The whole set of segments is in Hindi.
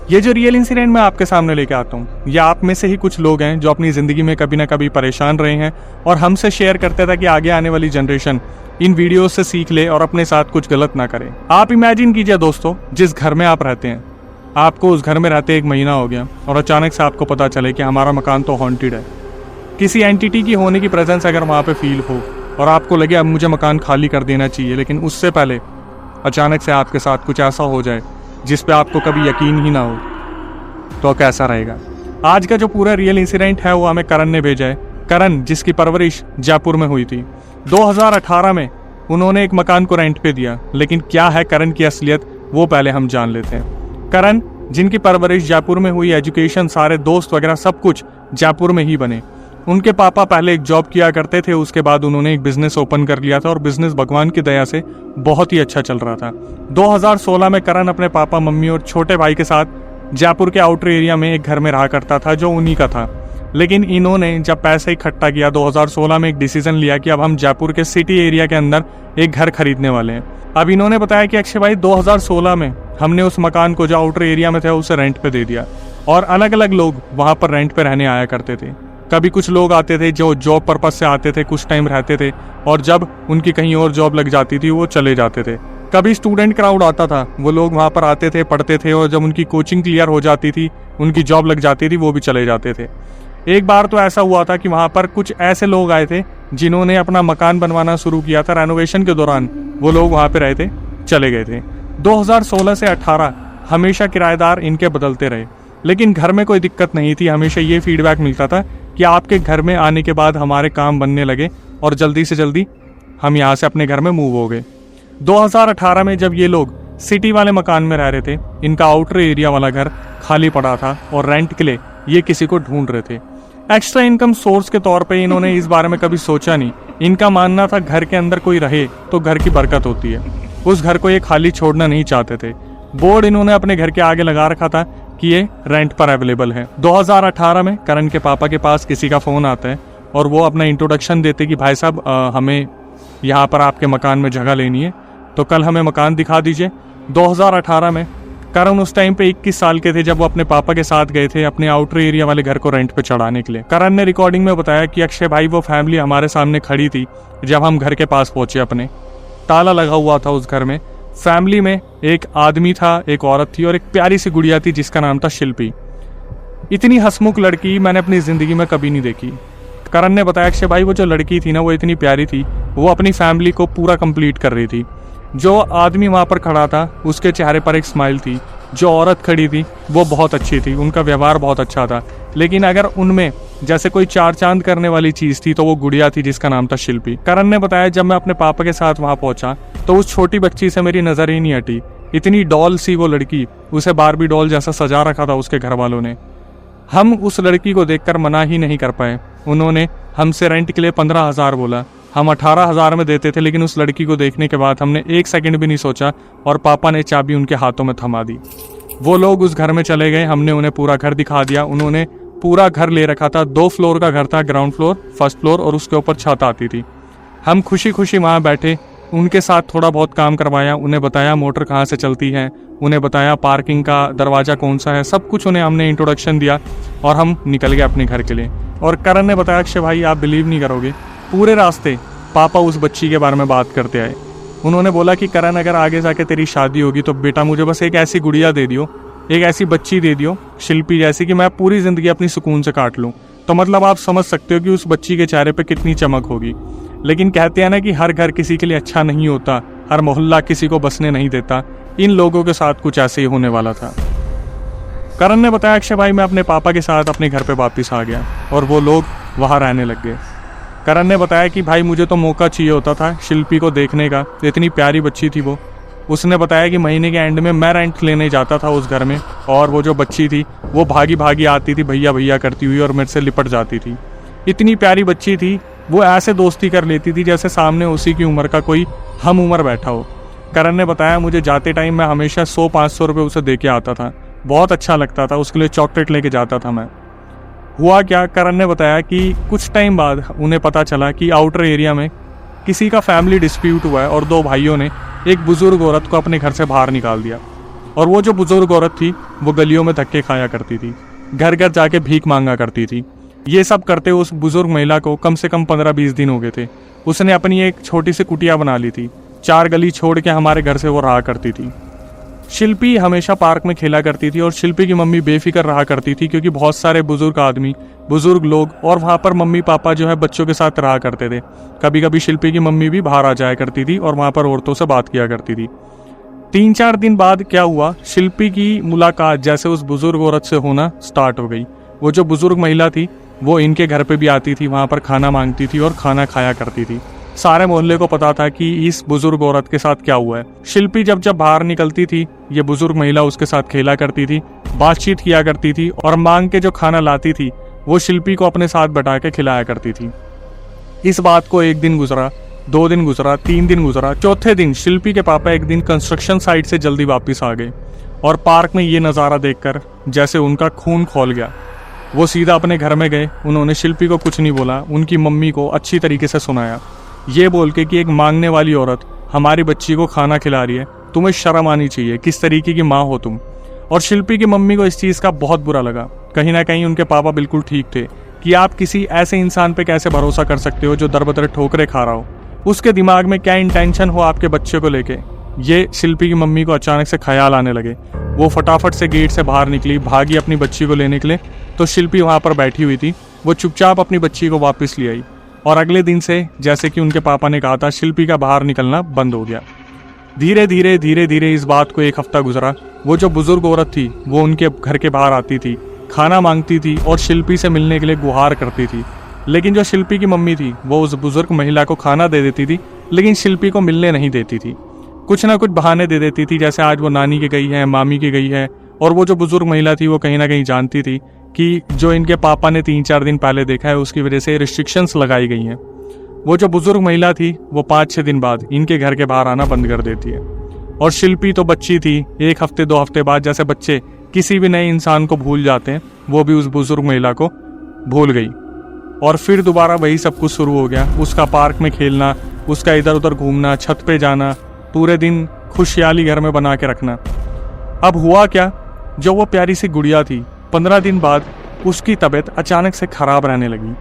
ये जो रियल इंसिडेंट मैं आपके सामने लेके आता हूँ, ये आप में से ही कुछ लोग हैं जो अपनी ज़िंदगी में कभी ना कभी परेशान रहे हैं और हमसे शेयर करते थे कि आगे आने वाली जनरेशन इन वीडियोस से सीख ले और अपने साथ कुछ गलत ना करे। आप इमेजिन कीजिए दोस्तों, जिस घर में आप रहते हैं, आपको उस घर में रहते 1 महीना हो गया और अचानक से आपको पता चले कि हमारा मकान तो हॉन्टेड है। किसी एंटिटी की होने की प्रेजेंस अगर वहाँ पे फील हो और आपको लगे अब मुझे मकान खाली कर देना चाहिए, लेकिन उससे पहले अचानक से आपके साथ कुछ ऐसा हो जाए जिस पे आपको कभी यकीन ही ना हो, तो कैसा रहेगा। आज का जो पूरा रियल इंसिडेंट है वो हमें करण ने भेजा है। करण, जिसकी परवरिश जयपुर में हुई थी, 2018 में उन्होंने एक मकान को रेंट पे दिया। लेकिन क्या है करण की असलियत, वो पहले हम जान लेते हैं। करण, जिनकी परवरिश जयपुर में हुई, एजुकेशन, सारे दोस्त वगैरह सब कुछ जयपुर में ही बने। उनके पापा पहले एक जॉब किया करते थे, उसके बाद उन्होंने एक बिजनेस ओपन कर लिया था और बिजनेस भगवान की दया से बहुत ही अच्छा चल रहा था। 2016 में करण अपने पापा, मम्मी और छोटे भाई के साथ जयपुर के आउटर एरिया में एक घर में रहा करता था जो उन्हीं का था। लेकिन इन्होंने जब पैसे इकट्ठा किया 2016 में एक डिसीजन लिया कि अब हम जयपुर के सिटी एरिया के अंदर एक घर खरीदने वाले हैं। अब इन्होंने बताया कि अक्षय भाई 2016 में हमने उस मकान को जो आउटर एरिया में था उसे रेंट पे दे दिया और अलग अलग लोग वहां पर रेंट पे रहने आया करते थे। कभी कुछ लोग आते थे जो जॉब पर्पज से आते थे, कुछ टाइम रहते थे और जब उनकी कहीं और जॉब लग जाती थी वो चले जाते थे। कभी स्टूडेंट क्राउड आता था, वो लोग वहाँ पर आते थे, पढ़ते थे और जब उनकी कोचिंग क्लियर हो जाती थी, उनकी जॉब लग जाती थी, वो भी चले जाते थे। एक बार तो ऐसा हुआ था कि वहाँ पर कुछ ऐसे लोग आए थे जिन्होंने अपना मकान बनवाना शुरू किया था। रेनोवेशन के दौरान वो लोग वहाँ पे रहे थे, चले गए थे। 2016 से 18 हमेशा किराएदार इनके बदलते रहे, लेकिन घर में कोई दिक्कत नहीं थी। हमेशा ये फीडबैक मिलता था कि आपके घर में आने के बाद हमारे काम बनने लगे और जल्दी से जल्दी हम यहाँ से अपने घर में मूव हो गए। 2018 में जब ये लोग सिटी वाले मकान में रह रहे थे, इनका आउटर एरिया वाला घर खाली पड़ा था और रेंट के लिए ये किसी को ढूंढ रहे थे। एक्स्ट्रा इनकम सोर्स के तौर पे इन्होंने इस बारे में कभी सोचा नहीं। इनका मानना था घर के अंदर कोई रहे तो घर की बरकत होती है, उस घर को ये खाली छोड़ना नहीं चाहते थे। बोर्ड इन्होंने अपने घर के आगे लगा रखा था कि ये रेंट पर अवेलेबल है। 2018 में करण के पापा के पास किसी का फ़ोन आता है और वो अपना इंट्रोडक्शन देते कि भाई साहब हमें यहाँ पर आपके मकान में जगह लेनी है, तो कल हमें मकान दिखा दीजिए। 2018 में करण उस टाइम पे 21 साल के थे जब वो अपने पापा के साथ गए थे अपने आउटर एरिया वाले घर को रेंट पे चढ़ाने के लिए। करण ने रिकॉर्डिंग में बताया कि अक्षय भाई, वो फैमिली हमारे सामने खड़ी थी जब हम घर के पास पहुंचे अपने। ताला लगा हुआ था उस घर में। फैमिली में एक आदमी था, एक औरत थी और एक प्यारी सी गुड़िया थी जिसका नाम था शिल्पी। इतनी हंसमुख लड़की मैंने अपनी जिंदगी में कभी नहीं देखी। करण ने बताया अक्षय भाई, वो जो लड़की थी ना, वो इतनी प्यारी थी, वो अपनी फैमिली को पूरा कंप्लीट कर रही थी। जो आदमी वहाँ पर खड़ा था उसके चेहरे पर एक स्माइल थी, जो औरत खड़ी थी वो बहुत अच्छी थी, उनका व्यवहार बहुत अच्छा था। लेकिन अगर उनमें जैसे कोई चार चांद करने वाली चीज़ थी तो वो गुड़िया थी जिसका नाम था शिल्पी। करण ने बताया जब मैं अपने पापा के साथ वहाँ पहुँचा तो उस छोटी बच्ची से मेरी नज़र ही नहीं हटी। इतनी डॉल सी वो लड़की, उसे बारबी डॉल जैसा सजा रखा था उसके घर वालों ने। हम उस लड़की को देखकर मना ही नहीं कर पाए। उन्होंने हमसे रेंट के लिए 15,000 बोला, हम 18,000 में देते थे, लेकिन उस लड़की को देखने के बाद हमने 1 सेकंड भी नहीं सोचा और पापा ने चाबी उनके हाथों में थमा दी। वो लोग उस घर में चले गए, हमने उन्हें पूरा घर दिखा दिया। उन्होंने पूरा घर ले रखा था, 2 फ्लोर का घर था, ग्राउंड फ्लोर, फर्स्ट फ्लोर और उसके ऊपर छत आती थी। हम खुशी खुशी वहाँ बैठे, उनके साथ थोड़ा बहुत काम करवाया, उन्हें बताया मोटर कहाँ से चलती है, उन्हें बताया पार्किंग का दरवाज़ा कौन सा है, सब कुछ उन्हें हमने इंट्रोडक्शन दिया और हम निकल गए अपने घर के लिए। और करण ने बताया अक्षय भाई, आप बिलीव नहीं करोगे, पूरे रास्ते पापा उस बच्ची के बारे में बात करते आए। उन्होंने बोला कि करण, अगर आगे जाके तेरी शादी होगी तो बेटा मुझे बस एक ऐसी गुड़िया दे दियो, एक ऐसी बच्ची दे दियो शिल्पी जैसी, कि मैं पूरी ज़िंदगी अपनी सुकून से काट लूँ। तो मतलब आप समझ सकते हो कि उस बच्ची के चेहरे पे कितनी चमक होगी। लेकिन कहते हैं ना कि हर घर किसी के लिए अच्छा नहीं होता, हर मोहल्ला किसी को बसने नहीं देता। इन लोगों के साथ कुछ ऐसे ही होने वाला था। करण ने बताया अक्षय भाई, मैं अपने पापा के साथ अपने घर पे वापस आ गया और वो लोग वहाँ रहने लग गए। करण ने बताया कि भाई मुझे तो मौका चाहिए होता था शिल्पी को देखने का, इतनी प्यारी बच्ची थी वो। उसने बताया कि महीने के एंड में मैं रेंट लेने जाता था उस घर में और वो जो बच्ची थी वो भागी भागी आती थी भैया भैया करती हुई और मेरे से लिपट जाती थी। इतनी प्यारी बच्ची थी, वो ऐसे दोस्ती कर लेती थी जैसे सामने उसी की उम्र का कोई हम उम्र बैठा हो। करण ने बताया मुझे जाते टाइम मैं हमेशा 100-500 रुपये उसे दे के आता था, बहुत अच्छा लगता था, उसके लिए चॉकलेट लेके जाता था मैं। हुआ क्या, करण ने बताया कि कुछ टाइम बाद उन्हें पता चला कि आउटर एरिया में किसी का फैमिली डिस्प्यूट हुआ है और 2 भाइयों ने एक बुजुर्ग औरत को अपने घर से बाहर निकाल दिया और वो जो बुजुर्ग औरत थी वो गलियों में धक्के खाया करती थी, घर घर जाके भीख मांगा करती थी। ये सब करते उस बुजुर्ग महिला को कम से कम 15-20 दिन हो गए थे। उसने अपनी एक छोटी सी कुटिया बना ली थी, 4 गली छोड़ के हमारे घर से वो रहा करती थी। शिल्पी हमेशा पार्क में खेला करती थी और शिल्पी की मम्मी बेफिक्र रहा करती थी, क्योंकि बहुत सारे बुजुर्ग आदमी, बुजुर्ग लोग और वहाँ पर मम्मी पापा जो है बच्चों के साथ रहा करते थे। कभी कभी शिल्पी की मम्मी भी बाहर आ जाया करती थी और वहाँ पर औरतों से बात किया करती थी। 3-4 दिन बाद क्या हुआ, शिल्पी की मुलाकात जैसे उस बुजुर्ग औरत से होना स्टार्ट हो गई। वो जो बुजुर्ग महिला थी वो इनके घर पे भी आती थी, वहाँ पर खाना मांगती थी और खाना खाया करती थी। सारे मोहल्ले को पता था कि इस बुजुर्ग औरत के साथ क्या हुआ है। शिल्पी जब जब बाहर निकलती थी ये बुजुर्ग महिला उसके साथ खेला करती थी, बातचीत किया करती थी और मांग के जो खाना लाती थी वो शिल्पी को अपने साथ बैठा के खिलाया करती थी। इस बात को 1 दिन गुजरा, 2 दिन गुजरा, 3 दिन गुजरा। चौथे दिन शिल्पी के पापा एक दिन कंस्ट्रक्शन साइट से जल्दी वापस आ गए और पार्क में ये नज़ारा देखकर जैसे उनका खून खौल गया। वो सीधा अपने घर में गए। उन्होंने शिल्पी को कुछ नहीं बोला, उनकी मम्मी को अच्छी तरीके से सुनाया, ये बोल के कि एक मांगने वाली औरत हमारी बच्ची को खाना खिला रही है, तुम्हें शर्म आनी चाहिए, किस तरीके की माँ हो तुम। और शिल्पी की मम्मी को इस चीज़ का बहुत बुरा लगा। कहीं ना कहीं उनके पापा बिल्कुल ठीक थे कि आप किसी ऐसे इंसान पे कैसे भरोसा कर सकते हो जो दर बदर ठोकरे खा रहा हो, उसके दिमाग में क्या इंटेंशन हो आपके बच्चे को लेके। ये शिल्पी की मम्मी को अचानक से ख्याल आने लगे। वो फटाफट से गेट से बाहर निकली, भागी अपनी बच्ची को लेने के लिए, तो शिल्पी वहाँ पर बैठी हुई थी। वो चुपचाप अपनी बच्ची को वापस ले आई और अगले दिन से जैसे कि उनके पापा ने कहा था शिल्पी का बाहर निकलना बंद हो गया। धीरे धीरे इस बात को 1 हफ्ता गुजरा। वो जो बुजुर्ग औरत थी वो उनके घर के बाहर आती थी, खाना मांगती थी और शिल्पी से मिलने के लिए गुहार करती थी। लेकिन जो शिल्पी की मम्मी थी वो उस बुजुर्ग महिला को खाना दे देती थी, लेकिन शिल्पी को मिलने नहीं देती थी। कुछ ना कुछ बहाने दे देती थी, जैसे आज वो नानी की गई है, मामी की गई है। और वो जो बुजुर्ग महिला थी वो कहीं ना कहीं जानती थी कि जो इनके पापा ने 3-4 दिन पहले देखा है उसकी वजह से रिस्ट्रिक्शंस लगाई गई हैं। वो जो बुजुर्ग महिला थी वो 5-6 दिन बाद इनके घर के बाहर आना बंद कर देती है। और शिल्पी तो बच्ची थी, 1 हफ्ते 2 हफ्ते बाद जैसे बच्चे किसी भी नए इंसान को भूल जाते हैं, वो भी उस बुजुर्ग महिला को भूल गई। और फिर दोबारा वही सब कुछ शुरू हो गया। उसका पार्क में खेलना, उसका इधर उधर घूमना, छत पे जाना, पूरे दिन खुशहाली घर में बना के रखना। अब हुआ क्या, जो वो प्यारी सी गुड़िया थी 15 दिन बाद उसकी तबीयत अचानक से खराब रहने लगी।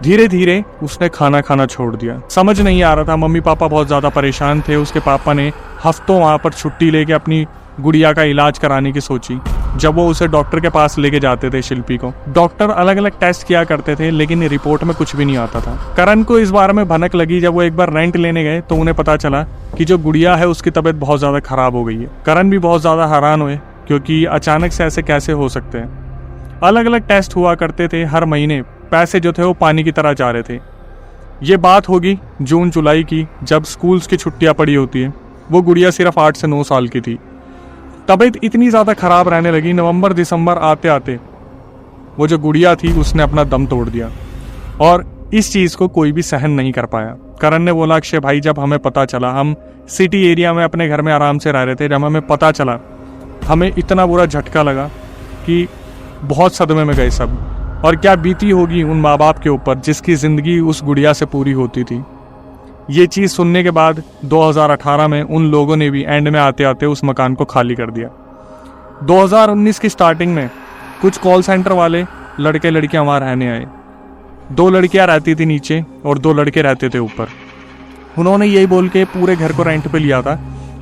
धीरे धीरे उसने खाना खाना छोड़ दिया। समझ नहीं आ रहा था, मम्मी पापा बहुत ज़्यादा परेशान थे। उसके पापा ने हफ्तों वहाँ पर छुट्टी लेके अपनी गुड़िया का इलाज कराने की सोची। जब वो उसे डॉक्टर के पास लेके जाते थे शिल्पी को, डॉक्टर अलग अलग टेस्ट किया करते थे लेकिन रिपोर्ट में कुछ भी नहीं आता था। करण को इस बारे में भनक लगी। जब वो एक बार रेंट लेने गए तो उन्हें पता चला कि जो गुड़िया है उसकी तबीयत बहुत ज़्यादा खराब हो गई है। करण भी बहुत ज़्यादा हैरान हुए क्योंकि अचानक से ऐसे कैसे हो सकते हैं। अलग अलग टेस्ट हुआ करते थे हर महीने, पैसे जो थे वो पानी की तरह जा रहे थे। ये बात होगी जून जुलाई की, जब स्कूल्स की छुट्टियां पड़ी होती हैं। वो गुड़िया सिर्फ 8 से 9 साल की थी। तबीयत इतनी ज़्यादा ख़राब रहने लगी, नवंबर दिसंबर आते आते वो जो गुड़िया थी उसने अपना दम तोड़ दिया। और इस चीज़ को कोई भी सहन नहीं कर पाया। करण ने बोला, अक्षय भाई जब हमें पता चला, हम सिटी एरिया में अपने घर में आराम से रह रहे थे, जब हमें पता चला हमें इतना बुरा झटका लगा कि बहुत सदमे में गए सब। और क्या बीती होगी उन माँ बाप के ऊपर जिसकी ज़िंदगी उस गुड़िया से पूरी होती थी। ये चीज़ सुनने के बाद 2018 में उन लोगों ने भी एंड में आते आते उस मकान को खाली कर दिया। 2019 की स्टार्टिंग में कुछ कॉल सेंटर वाले लड़के लड़कियां वहाँ रहने आए। 2 लड़कियां रहती थी नीचे और 2 लड़के रहते थे ऊपर। उन्होंने यही बोल के पूरे घर को रेंट पे लिया था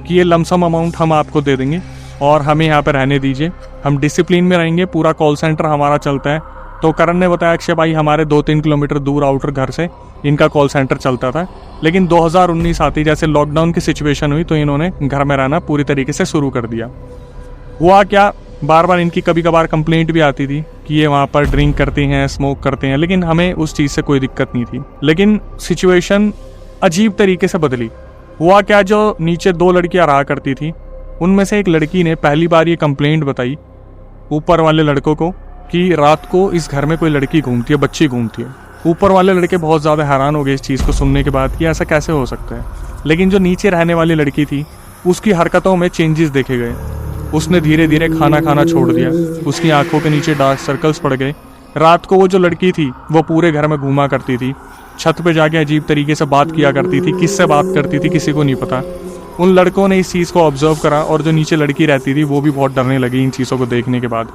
कि ये लमसम अमाउंट हम आपको दे देंगे और हमें यहाँ पे रहने दीजिए, हम डिसिप्लिन में रहेंगे, पूरा कॉल सेंटर हमारा चलता है। तो करण ने बताया, अक्षय भाई हमारे 2-3 किलोमीटर दूर आउटर घर से इनका कॉल सेंटर चलता था, लेकिन 2019 आती जैसे लॉकडाउन की सिचुएशन हुई तो इन्होंने घर में रहना पूरी तरीके से शुरू कर दिया। हुआ क्या, बार बार इनकी कभी कभार कंप्लेंट भी आती थी कि ये वहाँ पर ड्रिंक करते हैं, स्मोक करते हैं, लेकिन हमें उस चीज़ से कोई दिक्कत नहीं थी। लेकिन सिचुएशन अजीब तरीके से बदली। हुआ क्या, जो नीचे 2 लड़कियाँ रहा करती थी उनमें से एक लड़की ने पहली बार ये कंप्लेंट बताई ऊपर वाले लड़कों को कि रात को इस घर में कोई लड़की घूमती है, बच्ची घूमती है। ऊपर वाले लड़के बहुत ज़्यादा हैरान हो गए इस चीज़ को सुनने के बाद कि ऐसा कैसे हो सकता है। लेकिन जो नीचे रहने वाली लड़की थी उसकी हरकतों में चेंजेस देखे गए। उसने धीरे धीरे खाना खाना छोड़ दिया, उसकी आंखों के नीचे डार्क सर्कल्स पड़ गए। रात को वो जो लड़की थी वो पूरे घर में घूमा करती थी, छत पे जाके अजीब तरीके से बात किया करती थी। किससे बात करती थी किसी को नहीं पता। उन लड़कों ने इस चीज़ को ऑब्जर्व करा और जो नीचे लड़की रहती थी वो भी बहुत डरने लगी इन चीज़ों को देखने के बाद।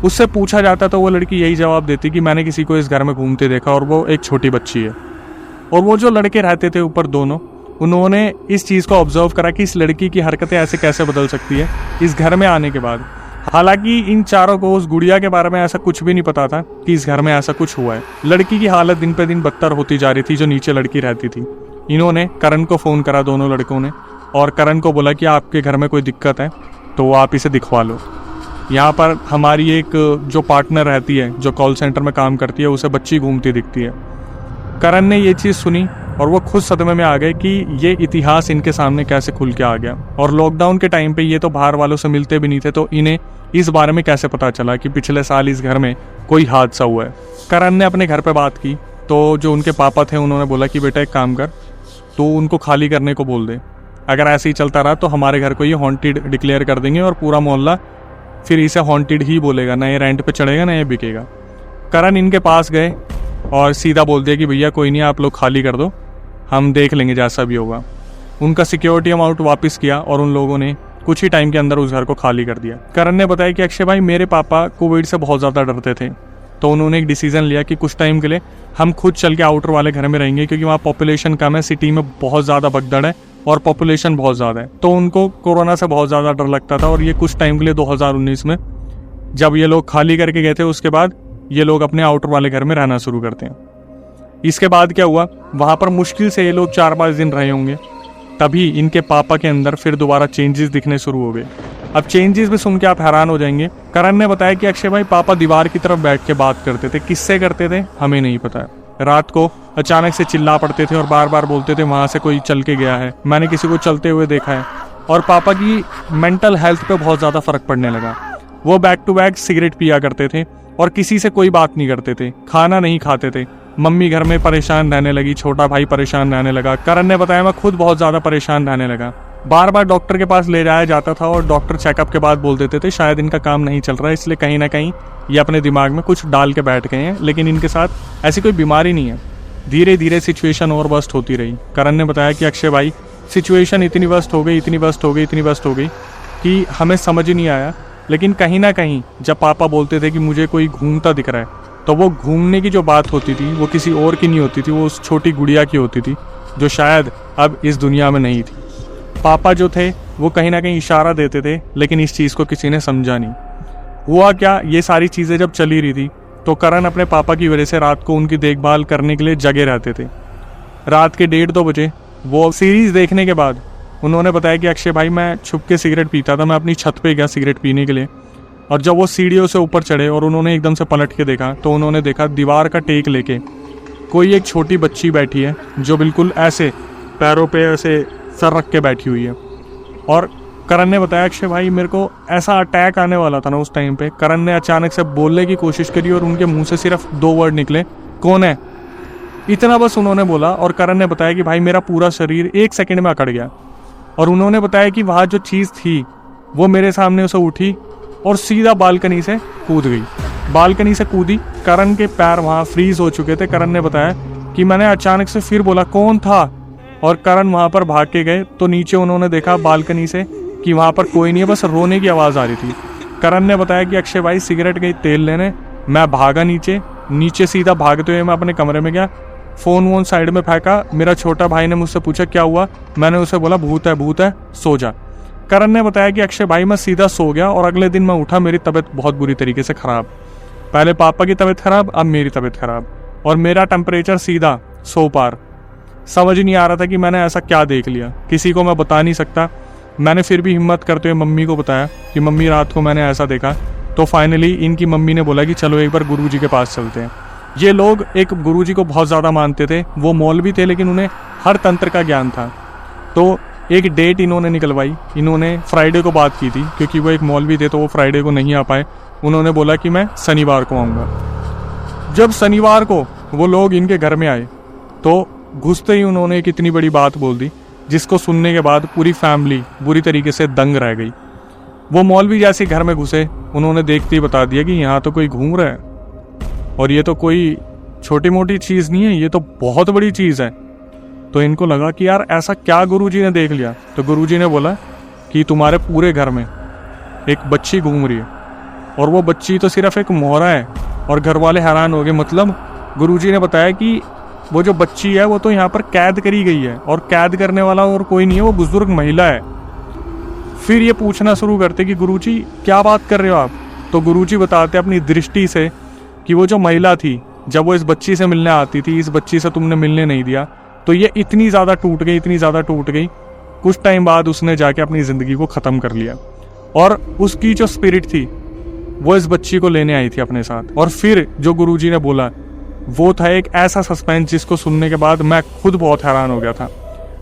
उससे पूछा जाता तो वो लड़की यही जवाब देती कि मैंने किसी को इस घर में घूमते देखा और वो एक छोटी बच्ची है। और वो जो लड़के रहते थे ऊपर दोनों, उन्होंने इस चीज़ को ऑब्जर्व करा कि इस लड़की की हरकतें ऐसे कैसे बदल सकती है इस घर में आने के बाद। हालांकि इन चारों को उस गुड़िया के बारे में ऐसा कुछ भी नहीं पता था कि इस घर में ऐसा कुछ हुआ है। लड़की की हालत दिन पे दिन बदतर होती जा रही थी जो नीचे लड़की रहती थी। इन्होंने करण को फ़ोन करा दोनों लड़कों ने और करण को बोला कि आपके घर में कोई दिक्कत है तो आप इसे दिखवा लो। यहाँ पर हमारी एक जो पार्टनर रहती है जो कॉल सेंटर में काम करती है उसे बच्ची घूमती दिखती है। करण ने ये चीज़ सुनी और वो खुद सदमे में आ गए कि ये इतिहास इनके सामने कैसे खुल के आ गया। और लॉकडाउन के टाइम पे ये तो बाहर वालों से मिलते भी नहीं थे, तो इन्हें इस बारे में कैसे पता चला कि पिछले साल इस घर में कोई हादसा हुआ है। करण ने अपने घर पे बात की तो जो उनके पापा थे उन्होंने बोला कि बेटा एक काम कर, तो उनको खाली करने को बोल दे। अगर ऐसे ही चलता रहा तो हमारे घर को ये हॉन्टेड डिक्लेयर कर देंगे और पूरा मोहल्ला फिर इसे हॉन्टेड ही बोलेगा, ना ये रेंट पे चढ़ेगा ना ये बिकेगा। करण इनके पास गए और सीधा बोल दिया कि भैया कोई नहीं, आप लोग खाली कर दो, हम देख लेंगे जैसा भी होगा। उनका सिक्योरिटी अमाउंट वापस किया और उन लोगों ने कुछ ही टाइम के अंदर उस घर को खाली कर दिया। करण ने बताया कि अक्षय भाई मेरे पापा कोविड से बहुत ज़्यादा डरते थे, तो उन्होंने एक डिसीजन लिया कि कुछ टाइम के लिए हम खुद चल के आउटर वाले घर में रहेंगे, क्योंकि वहाँ पॉपुलेशन कम है, सिटी में बहुत ज़्यादा भगदड़ है और पॉपुलेशन बहुत ज़्यादा है। तो उनको कोरोना से बहुत ज़्यादा डर लगता था और ये कुछ टाइम के लिए 2019 में जब ये लोग खाली करके गए थे उसके बाद ये लोग अपने आउटर वाले घर में रहना शुरू करते हैं। इसके बाद क्या हुआ, वहाँ पर मुश्किल से ये लोग 4-5 दिन रहे होंगे, तभी इनके पापा के अंदर फिर दोबारा चेंजेस दिखने शुरू हो गए। अब चेंजेस भी सुन के आप हैरान हो जाएंगे। करण ने बताया कि अक्षय भाई पापा दीवार की तरफ बैठ के बात करते थे। किससे करते थे हमें नहीं पता है। रात को अचानक से चिल्ला पड़ते थे और बार बार बोलते थे वहाँ से कोई चल के गया है, मैंने किसी को चलते हुए देखा है। और पापा की मेंटल हेल्थ पे बहुत ज़्यादा फर्क पड़ने लगा। वो बैक टू बैक सिगरेट पिया करते थे और किसी से कोई बात नहीं करते थे, खाना नहीं खाते थे। मम्मी घर में परेशान रहने लगी, छोटा भाई परेशान रहने लगा। करण ने बताया मैं खुद बहुत ज़्यादा परेशान रहने लगा। बार बार डॉक्टर के पास ले जाया जाता था और डॉक्टर चेकअप के बाद बोल देते थे शायद इनका काम नहीं चल रहा है, इसलिए कहीं ना कहीं ये अपने दिमाग में कुछ डाल के बैठ गए हैं, लेकिन इनके साथ ऐसी कोई बीमारी नहीं है। धीरे धीरे सिचुएशन और वर्स्ट होती रही। करण ने बताया कि अक्षय भाई सिचुएशन इतनी वर्स्ट हो गई कि हमें समझ ही नहीं आया, लेकिन कहीं ना कहीं जब पापा बोलते थे कि मुझे कोई घूमता दिख रहा है, तो वो घूमने की जो बात होती थी वो किसी और की नहीं होती थी, वो उस छोटी गुड़िया की होती थी जो शायद अब इस दुनिया में नहीं थी। पापा जो थे वो कहीं ना कहीं इशारा देते थे, लेकिन इस चीज़ को किसी ने समझा नहीं। हुआ क्या, ये सारी चीज़ें जब चली रही थी तो करण अपने पापा की वजह से रात को उनकी देखभाल करने के लिए जगे रहते थे। रात के 1:30-2 बजे वो सीरीज़ देखने के बाद उन्होंने बताया कि अक्षय भाई मैं छुप के सिगरेट पीता था, मैं अपनी छत पे गया सिगरेट पीने के लिए, और जब वो सीढ़ियों से ऊपर चढ़े और उन्होंने एकदम से पलट के देखा तो उन्होंने देखा दीवार का टेक लेके कोई एक छोटी बच्ची बैठी है जो बिल्कुल ऐसे पैरों पे ऐसे सर रख के बैठी हुई है। और करण ने बताया अक्षय भाई मेरे को ऐसा अटैक आने वाला था ना उस टाइम पे। करण ने अचानक से बोलने की कोशिश करी और उनके मुंह से सिर्फ 2 वर्ड निकले, कौन है, इतना बस उन्होंने बोला। और करण ने बताया कि भाई मेरा पूरा शरीर 1 सेकंड में अकड़ गया। और उन्होंने बताया कि वहाँ जो चीज़ थी वो मेरे सामने उसे उठी और सीधा बालकनी से कूद गई। बालकनी से कूदी, करण के पैर वहाँ फ्रीज हो चुके थे। करण ने बताया कि मैंने अचानक से फिर बोला कौन था, और करण वहाँ पर भाग के गए तो नीचे उन्होंने देखा बालकनी से कि वहाँ पर कोई नहीं है, बस रोने की आवाज़ आ रही थी। करण ने बताया कि अक्षय भाई सिगरेट गई तेल लेने, मैं भागा नीचे सीधा भागते हुए मैं अपने कमरे में गया, फ़ोन वोन साइड में फेंका। मेरा छोटा भाई ने मुझसे पूछा क्या हुआ, मैंने उसे बोला भूत है सो जा। करण ने बताया कि अक्षय भाई मैं सीधा सो गया और अगले दिन मैं उठा, मेरी तबीयत बहुत बुरी तरीके से ख़राब। पहले पापा की तबीयत ख़राब, अब मेरी तबीयत ख़राब, और मेरा टेम्परेचर सीधा 100 पार। समझ नहीं आ रहा था कि मैंने ऐसा क्या देख लिया, किसी को मैं बता नहीं सकता। मैंने फिर भी हिम्मत करते हुए मम्मी को बताया कि मम्मी रात को मैंने ऐसा देखा। तो फाइनली इनकी मम्मी ने बोला कि चलो एक बार गुरुजी के पास चलते हैं। ये लोग एक गुरुजी को बहुत ज़्यादा मानते थे, वो मौलवी थे लेकिन उन्हें हर तंत्र का ज्ञान था। तो एक डेट इन्होंने निकलवाई। इन्होंने फ्राइडे को बात की थी क्योंकि वो एक मौलवी थे तो वो फ्राइडे को नहीं आ पाए। उन्होंने बोला कि मैं शनिवार को आऊँगा। जब शनिवार को वो लोग इनके घर में आए तो घुसते ही उन्होंने एक इतनी बड़ी बात बोल दी जिसको सुनने के बाद पूरी फैमिली बुरी तरीके से दंग रह गई। वो मौलवी जैसे घर में घुसे, उन्होंने देखते ही बता दिया कि यहाँ तो कोई घूम रहा है और ये तो कोई छोटी मोटी चीज़ नहीं है, ये तो बहुत बड़ी चीज़ है। तो इनको लगा कि यार ऐसा क्या गुरुजी ने देख लिया। तो गुरुजी ने बोला कि तुम्हारे पूरे घर में एक बच्ची घूम रही है और वो बच्ची तो सिर्फ एक मोहरा है। और घर वाले हैरान हो गए। मतलब गुरुजी ने बताया कि वो जो बच्ची है वो तो यहाँ पर कैद करी गई है और कैद करने वाला और कोई नहीं है, वो बुजुर्ग महिला है। फिर ये पूछना शुरू करते कि गुरुजी क्या बात कर रहे हो आप। तो गुरुजी बताते अपनी दृष्टि से कि वो जो महिला थी, जब वो इस बच्ची से मिलने आती थी, इस बच्ची से तुमने मिलने नहीं दिया, तो ये इतनी ज़्यादा टूट गई, इतनी ज़्यादा टूट गई, कुछ टाइम बाद उसने जाके अपनी ज़िंदगी को ख़त्म कर लिया। और उसकी जो स्पिरिट थी वो इस बच्ची को लेने आई थी अपने साथ। और फिर जो गुरुजी ने बोला वो था एक ऐसा सस्पेंस जिसको सुनने के बाद मैं खुद बहुत हैरान हो गया था।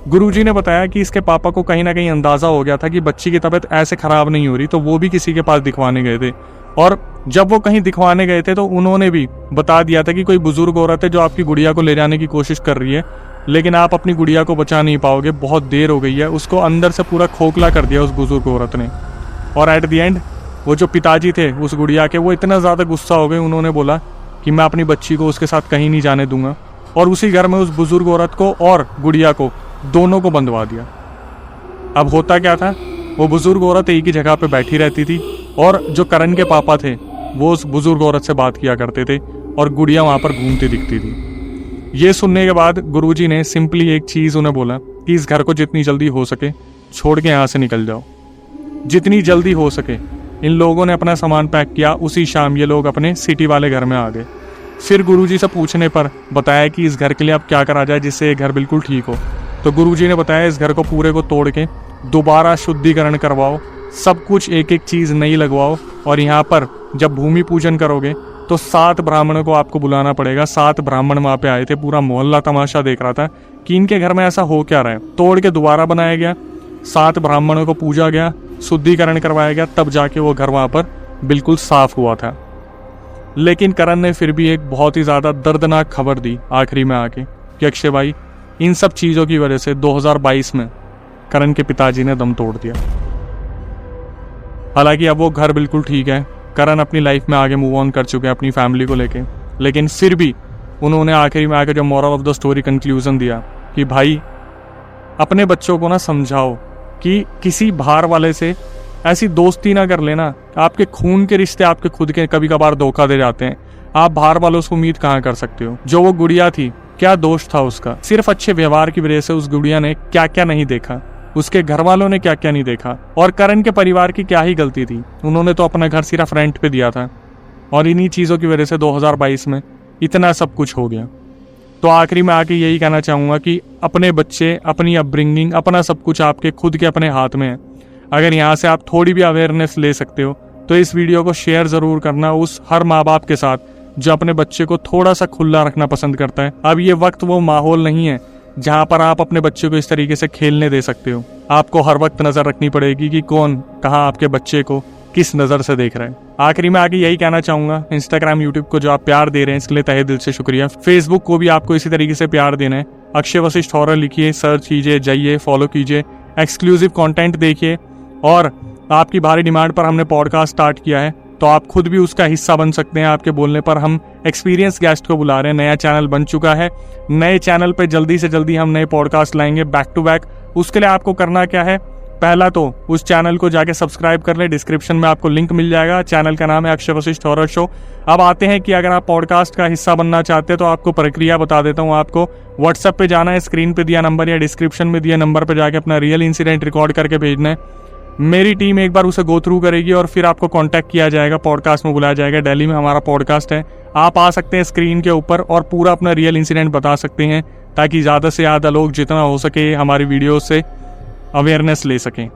गुरुजी ने बताया कि इसके पापा को कहीं ना कहीं अंदाज़ा हो गया था कि बच्ची की तबीयत ऐसे ख़राब नहीं हो रही, तो वो भी किसी के पास दिखवाने गए थे। और जब वो कहीं दिखवाने गए थे तो उन्होंने भी बता दिया था कि कोई बुजुर्ग औरत है जो आपकी गुड़िया को ले जाने की कोशिश कर रही है, लेकिन आप अपनी गुड़िया को बचा नहीं पाओगे, बहुत देर हो गई है। उसको अंदर से पूरा खोखला कर दिया उस बुजुर्ग औरत ने। और एट द एंड वो जो पिताजी थे उस गुड़िया के, वो इतना ज़्यादा गुस्सा हो गए, उन्होंने बोला कि मैं अपनी बच्ची को उसके साथ कहीं नहीं जाने दूंगा। और उसी घर में उस बुजुर्ग औरत को और गुड़िया को दोनों को बंधवा दिया। अब होता क्या था, वो बुजुर्ग औरत एक ही जगह पे बैठी रहती थी और जो करण के पापा थे वो उस बुजुर्ग औरत से बात किया करते थे और गुड़िया वहाँ पर घूमती दिखती थी। ये सुनने के बाद गुरुजी ने सिंपली एक चीज़ उन्हें बोला कि इस घर को जितनी जल्दी हो सके छोड़ के यहाँ से निकल जाओ, जितनी जल्दी हो सके। इन लोगों ने अपना सामान पैक किया। उसी शाम ये लोग अपने सिटी वाले घर में आ गए। फिर गुरुजी से पूछने पर बताया कि इस घर के लिए अब क्या करा जाए जिससे ये घर बिल्कुल ठीक हो। तो गुरुजी ने बताया इस घर को पूरे को तोड़ के दोबारा शुद्धिकरण करवाओ, सब कुछ एक एक चीज़ नई लगवाओ। और यहाँ पर जब भूमि पूजन करोगे तो 7 ब्राह्मणों को आपको बुलाना पड़ेगा। 7 ब्राह्मण वहाँ पे आए थे, पूरा मोहल्ला तमाशा देख रहा था कि इनके घर में ऐसा हो क्या रहा है। तोड़ के दोबारा बनाया गया, 7 ब्राह्मणों को पूजा गया, शुद्धिकरण करवाया गया, तब जाके वो घर वहाँ पर बिल्कुल साफ हुआ था। लेकिन करण ने फिर भी एक बहुत ही ज़्यादा दर्दनाक खबर दी आखिरी में आके कि अक्षय भाई, इन सब चीज़ों की वजह से 2022 में करण के पिताजी ने दम तोड़ दिया। हालांकि अब वो घर बिल्कुल ठीक है, करण अपनी लाइफ में आगे मूव ऑन कर चुके हैं अपनी फैमिली को लेके, लेकिन फिर भी उन्होंने आखिरी में आकर जो moral of the story conclusion दिया कि भाई अपने बच्चों को ना समझाओ कि किसी बाहर वाले से ऐसी दोस्ती ना कर लेना। आपके खून के रिश्ते आपके खुद के कभी कभार धोखा दे जाते हैं। आप बाहर वालों से उम्मीद कहाँ कर सकते हो। जो वो गुड़िया थी, क्या दोष था उसका? सिर्फ अच्छे व्यवहार की वजह से उस गुड़िया ने क्या क्या नहीं देखा, उसके घर वालों ने क्या क्या नहीं देखा, और करण के परिवार की क्या ही गलती थी। उन्होंने तो अपना घर सिर्फ रेंट पे दिया था और इन्हीं चीज़ों की वजह से 2022 में इतना सब कुछ हो गया। तो आखिरी में आके यही कहना चाहूँगा कि अपने बच्चे, अपनी अपब्रिंगिंग, अपना सब कुछ आपके खुद के अपने हाथ में है। अगर यहाँ से आप थोड़ी भी अवेयरनेस ले सकते हो तो इस वीडियो को शेयर ज़रूर करना उस हर माँ बाप के साथ जो अपने बच्चे को थोड़ा सा खुला रखना पसंद करता है। अब ये वक्त वो माहौल नहीं है जहाँ पर आप अपने बच्चे को इस तरीके से खेलने दे सकते हो। आपको हर वक्त नज़र रखनी पड़ेगी कि कौन कहाँ आपके बच्चे को किस नज़र से देख रहा है। आखिरी में आगे यही कहना चाहूँगा, इंस्टाग्राम, यूट्यूब को जो आप प्यार दे रहे हैं इसके लिए तहे दिल से शुक्रिया। फेसबुक को भी आपको इसी तरीके से प्यार देना है। अक्षय वशिष्ठ हॉरर लिखिए, सर्च कीजिए, जाइए, फॉलो कीजिए, एक्सक्लूसिव कंटेंट देखिए। और आपकी भारी डिमांड पर हमने पॉडकास्ट स्टार्ट किया है, तो आप खुद भी उसका हिस्सा बन सकते हैं। आपके बोलने पर हम एक्सपीरियंस गेस्ट को बुला रहे हैं। नया चैनल बन चुका है। नए चैनल पे जल्दी से जल्दी हम नए पॉडकास्ट लाएंगे बैक टू बैक। उसके लिए आपको करना क्या है, पहला तो उस चैनल को जाके सब्सक्राइब कर ले, डिस्क्रिप्शन में आपको लिंक मिल जाएगा। चैनल का नाम है अक्षय वशिष्ठ हॉरर शो। अब आते हैं कि अगर आप पॉडकास्ट का हिस्सा बनना चाहते हैं तो आपको प्रक्रिया बता देता हूँ। आपको व्हाट्सएप पे जाना है, स्क्रीन पे दिया नंबर या डिस्क्रिप्शन में दिया नंबर पे जाके अपना रियल इंसिडेंट रिकॉर्ड करके भेजना है। मेरी टीम एक बार उसे गो थ्रू करेगी और फिर आपको कांटेक्ट किया जाएगा, पॉडकास्ट में बुलाया जाएगा। दिल्ली में हमारा पॉडकास्ट है, आप आ सकते हैं स्क्रीन के ऊपर और पूरा अपना रियल इंसिडेंट बता सकते हैं ताकि ज़्यादा से ज़्यादा लोग जितना हो सके हमारी वीडियो से अवेयरनेस ले सकें।